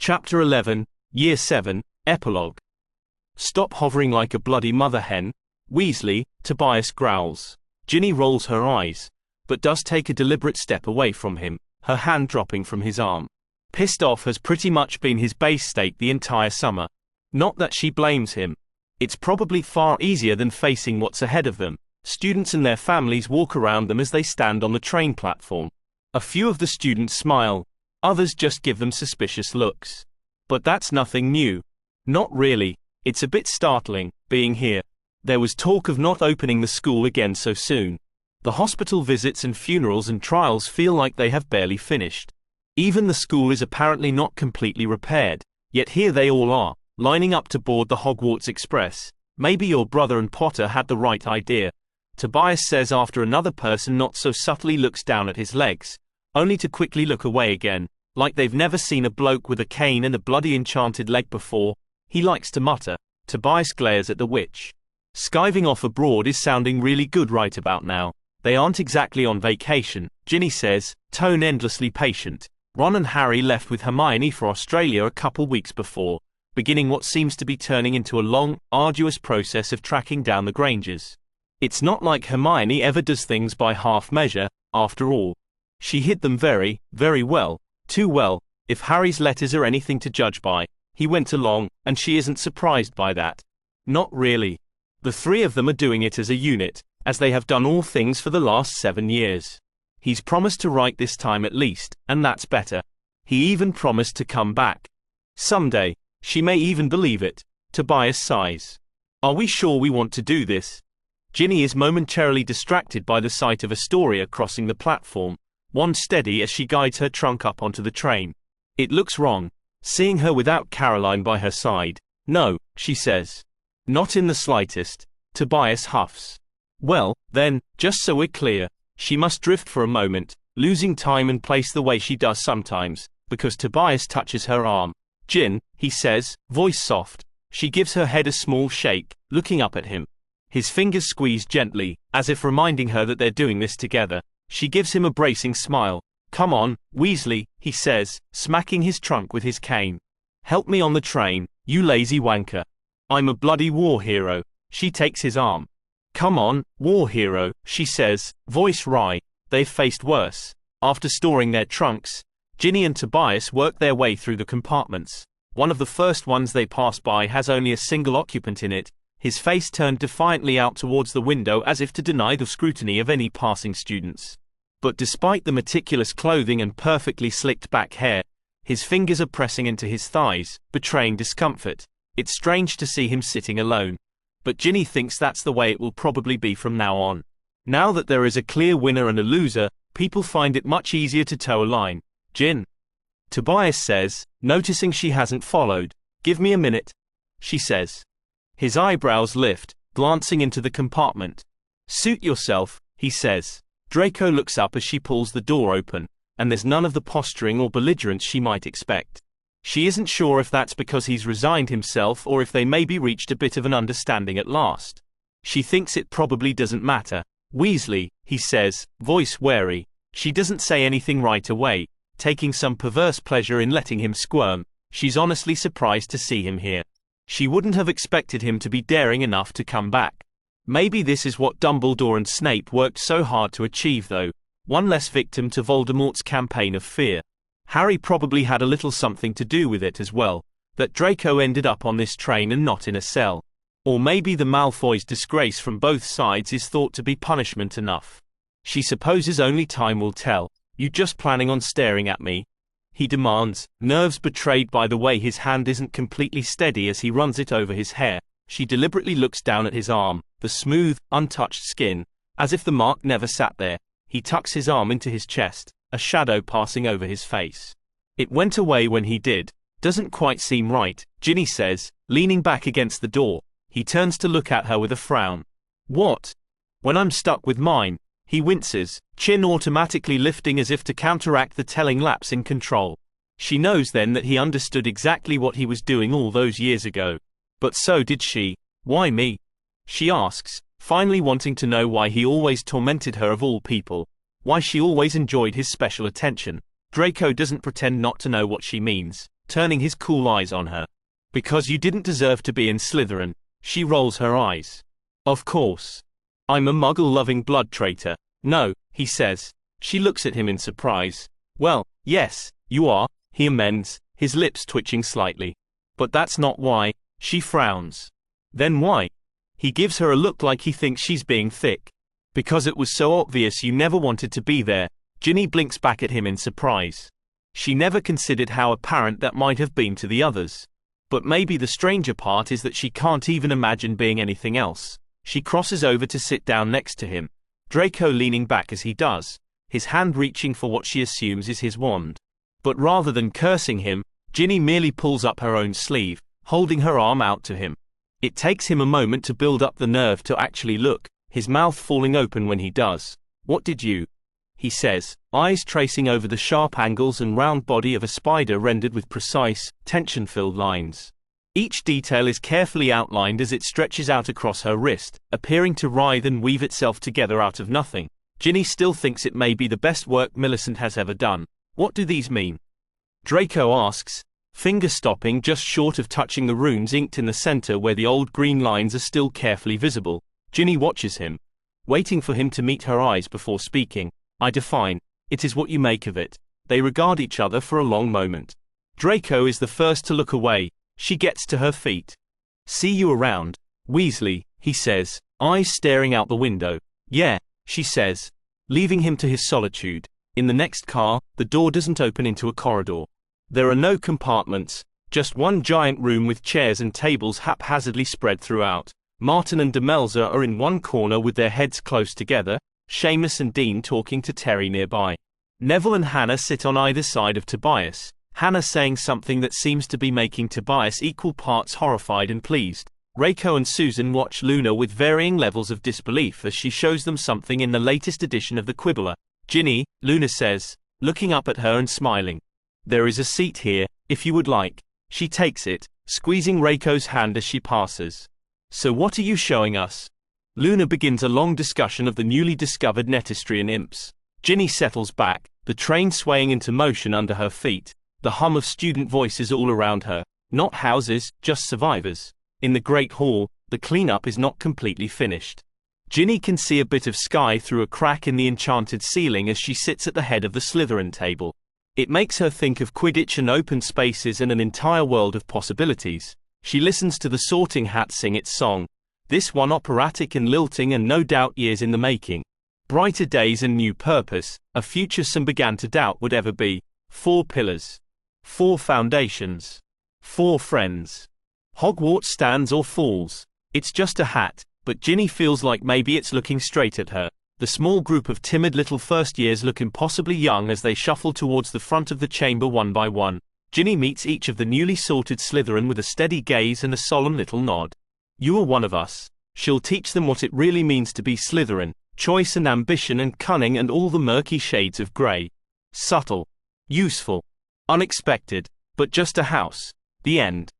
Chapter 11, Year 7, Epilogue. Stop hovering like a bloody mother hen, Weasley, Tobias growls. Ginny rolls her eyes, but does take a deliberate step away from him, her hand dropping from his arm. Pissed off has pretty much been his base state the entire summer. Not that she blames him. It's probably far easier than facing what's ahead of them. Students and their families walk around them as they stand on the train platform. A few of the students smile, others just give them suspicious looks. But that's nothing new. Not really. It's a bit startling, being here. There was talk of not opening the school again so soon. The hospital visits and funerals and trials feel like they have barely finished. Even the school is apparently not completely repaired, yet here they all are, lining up to board the Hogwarts Express. Maybe your brother and Potter had the right idea, Tobias says after another person not so subtly looks down at his legs, only to quickly look away again, like they've never seen a bloke with a cane and a bloody enchanted leg before. He likes to mutter. Tobias glares at the witch. Skiving off abroad is sounding really good right about now. They aren't exactly on vacation, Ginny says, tone endlessly patient. Ron and Harry left with Hermione for Australia a couple weeks before, beginning what seems to be turning into a long, arduous process of tracking down the Grangers. It's not like Hermione ever does things by half measure, after all. She hid them very, very well, too well, if Harry's letters are anything to judge by. He went along, and she isn't surprised by that. Not really. The three of them are doing it as a unit, as they have done all things for the last 7 years. He's promised to write this time at least, and that's better. He even promised to come back. Someday. She may even believe it. Tobias sighs. Are we sure we want to do this? Ginny is momentarily distracted by the sight of Astoria crossing the platform, one steady as she guides her trunk up onto the train. It looks wrong, seeing her without Caroline by her side. No, she says. Not in the slightest. Tobias huffs. Well, then, just so we're clear, she must drift for a moment, losing time and place the way she does sometimes, because Tobias touches her arm. Gin, he says, voice soft. She gives her head a small shake, looking up at him. His fingers squeeze gently, as if reminding her that they're doing this together. She gives him a bracing smile. Come on, Weasley, he says, smacking his trunk with his cane. Help me on the train, you lazy wanker. I'm a bloody war hero. She takes his arm. Come on, war hero, she says, voice wry. They've faced worse. After storing their trunks, Ginny and Tobias work their way through the compartments. One of the first ones they pass by has only a single occupant in it, his face turned defiantly out towards the window as if to deny the scrutiny of any passing students. But despite the meticulous clothing and perfectly slicked back hair, his fingers are pressing into his thighs, betraying discomfort. It's strange to see him sitting alone. But Ginny thinks that's the way it will probably be from now on. Now that there is a clear winner and a loser, people find it much easier to toe a line. Gin. Tobias says, noticing she hasn't followed. Give me a minute. She says. His eyebrows lift, glancing into the compartment. Suit yourself, he says. Draco looks up as she pulls the door open, and there's none of the posturing or belligerence she might expect. She isn't sure if that's because he's resigned himself or if they maybe reached a bit of an understanding at last. She thinks it probably doesn't matter. Weasley, he says, voice wary. She doesn't say anything right away, taking some perverse pleasure in letting him squirm. She's honestly surprised to see him here. She wouldn't have expected him to be daring enough to come back. Maybe this is what Dumbledore and Snape worked so hard to achieve though, one less victim to Voldemort's campaign of fear. Harry probably had a little something to do with it as well, that Draco ended up on this train and not in a cell. Or maybe the Malfoys' disgrace from both sides is thought to be punishment enough. She supposes only time will tell. You just planning on staring at me? He demands, nerves betrayed by the way his hand isn't completely steady as he runs it over his hair. She deliberately looks down at his arm, the smooth, untouched skin, as if the mark never sat there. He tucks his arm into his chest, a shadow passing over his face. It went away when he did. Doesn't quite seem right, Ginny says, leaning back against the door. He turns to look at her with a frown. What? When I'm stuck with mine. He winces, chin automatically lifting as if to counteract the telling lapse in control. She knows then that he understood exactly what he was doing all those years ago. But so did she. Why me? She asks, finally wanting to know why he always tormented her of all people. Why she always enjoyed his special attention. Draco doesn't pretend not to know what she means. turning his cool eyes on her. Because you didn't deserve to be in Slytherin. She rolls her eyes. Of course. I'm a muggle-loving blood traitor. No, he says. She looks at him in surprise. Well, yes, you are, he amends, his lips twitching slightly. But that's not why. She frowns. Then why? He gives her a look like he thinks she's being thick. Because it was so obvious you never wanted to be there. Ginny blinks back at him in surprise. She never considered how apparent that might have been to the others. But maybe the stranger part is that she can't even imagine being anything else. She crosses over to sit down next to him, Draco leaning back as he does, his hand reaching for what she assumes is his wand. But rather than cursing him, Ginny merely pulls up her own sleeve, holding her arm out to him. It takes him a moment to build up the nerve to actually look, his mouth falling open when he does. What did you? He says, eyes tracing over the sharp angles and round body of a spider rendered with precise, tension-filled lines. Each detail is carefully outlined as it stretches out across her wrist, appearing to writhe and weave itself together out of nothing. Ginny still thinks it may be the best work Millicent has ever done. What do these mean? Draco asks, finger stopping just short of touching the runes inked in the center where the old green lines are still carefully visible. Ginny watches him, waiting for him to meet her eyes before speaking. I define. It is what you make of it. They regard each other for a long moment. Draco is the first to look away. She gets to her feet. See you around, Weasley, he says, eyes staring out the window. Yeah, she says, leaving him to his solitude. In the next car, the door doesn't open into a corridor. There are no compartments, just one giant room with chairs and tables haphazardly spread throughout. Martin and Demelza are in one corner with their heads close together, Seamus and Dean talking to Terry nearby. Neville and Hannah sit on either side of Tobias, Hannah saying something that seems to be making Tobias equal parts horrified and pleased. Draco and Susan watch Luna with varying levels of disbelief as she shows them something in the latest edition of the Quibbler. Ginny, Luna says, looking up at her and smiling. There is a seat here, if you would like. She takes it, squeezing Draco's hand as she passes. So what are you showing us? Luna begins a long discussion of the newly discovered Netestrian imps. Ginny settles back, the train swaying into motion under her feet, the hum of student voices all around her. Not houses, just survivors. In the Great Hall, the cleanup is not completely finished. Ginny can see a bit of sky through a crack in the enchanted ceiling as she sits at the head of the Slytherin table. It makes her think of Quidditch and open spaces and an entire world of possibilities. She listens to the Sorting Hat sing its song, this one operatic and lilting and no doubt years in the making. Brighter days and new purpose, a future some began to doubt would ever be. 4 pillars. 4 foundations. 4 friends. Hogwarts stands or falls. It's just a hat, but Ginny feels like maybe it's looking straight at her. The small group of timid little first years look impossibly young as they shuffle towards the front of the chamber one by one. Ginny meets each of the newly sorted Slytherin with a steady gaze and a solemn little nod. You are one of us. She'll teach them what it really means to be Slytherin, choice and ambition and cunning and all the murky shades of grey. Subtle. Useful. Unexpected. But just a house. The end.